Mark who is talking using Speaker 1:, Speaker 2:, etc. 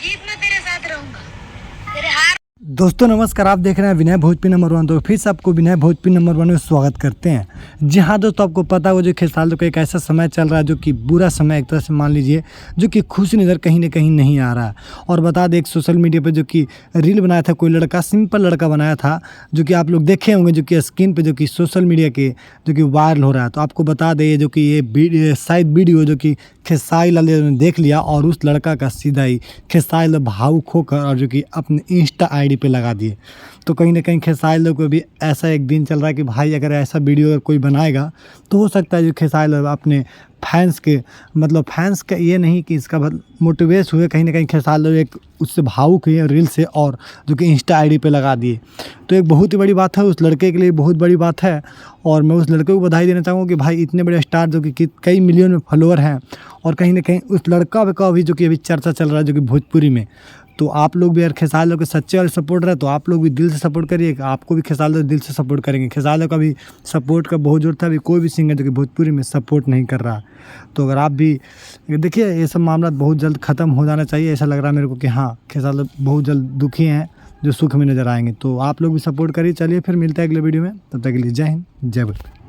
Speaker 1: जीत में तेरे साथ रहूंगा, तेरे हार।
Speaker 2: दोस्तों नमस्कार, आप देख रहे हैं विनय भोजपुरी नंबर 1। तो फिर से आपको विनय भोजपुरी नंबर 1 में स्वागत करते हैं। जी हाँ दोस्तों, आपको पता हो जो खेसारी का एक ऐसा समय चल रहा है जो कि बुरा समय एक तरह से मान लीजिए, जो कि खुशी नज़र कहीं ना कहीं नहीं आ रहा है। और बता दें, एक सोशल मीडिया पे जो कि रील बनाया था कोई लड़का, सिंपल लड़का बनाया था, जो कि आप लोग देखे होंगे, जो कि स्क्रीन पर जो कि सोशल मीडिया के जो कि वायरल हो रहा है। तो आपको बता दें जो कि ये शायद वीडियो जो कि खेसारी लाल ने देख लिया और उस लड़का का सीधा ही खेसारी लाल भावुक होकर और जो कि अपने इंस्टा आईडी पे लगा दिए। तो कहीं ना कहीं खेसारी लाल को भी ऐसा एक दिन चल रहा है कि भाई अगर ऐसा वीडियो अगर कोई बनाएगा तो हो सकता है जो खेसारी लाल अपने फैंस के मतलब फैंस का ये नहीं कि इसका मोटिवेट हुए, कहीं ना कहीं खेसारी लाल एक उससे भावुक हुए रील से और जो कि इंस्टा आईडी पे लगा दिए। तो एक बहुत ही बड़ी बात है उस लड़के के लिए, बहुत बड़ी बात है। और मैं उस लड़के को बधाई देना चाहूँगा कि भाई इतने बड़े स्टार जो कि कई मिलियन में फॉलोअर हैं, और कहीं ना कहीं उस लड़का का भी जो कि अभी चर्चा चल रहा है जो कि भोजपुरी में। तो आप लोग भी अगर खेसारी लाल के सच्चे वाले सपोर्टर है तो आप लोग भी दिल से सपोर्ट करिए, आपको भी खेसारी लाल दिल से सपोर्ट करेंगे। खेसारी लाल का भी सपोर्ट का बहुत ज़रूरत है, अभी कोई भी सिंगर जो कि भोजपुरी में सपोर्ट नहीं कर रहा। तो अगर आप भी देखिए, ये सब मामला बहुत जल्द ख़त्म हो जाना चाहिए। ऐसा लग रहा है मेरे को कि हाँ, खेसारी लाल बहुत जल्द दुखी हैं, जो सुख में नज़र आएंगे। तो आप लोग भी सपोर्ट करिए। चलिए फिर मिलते हैं अगले वीडियो में, तब तक के लिए जय हिंद, जय भारत।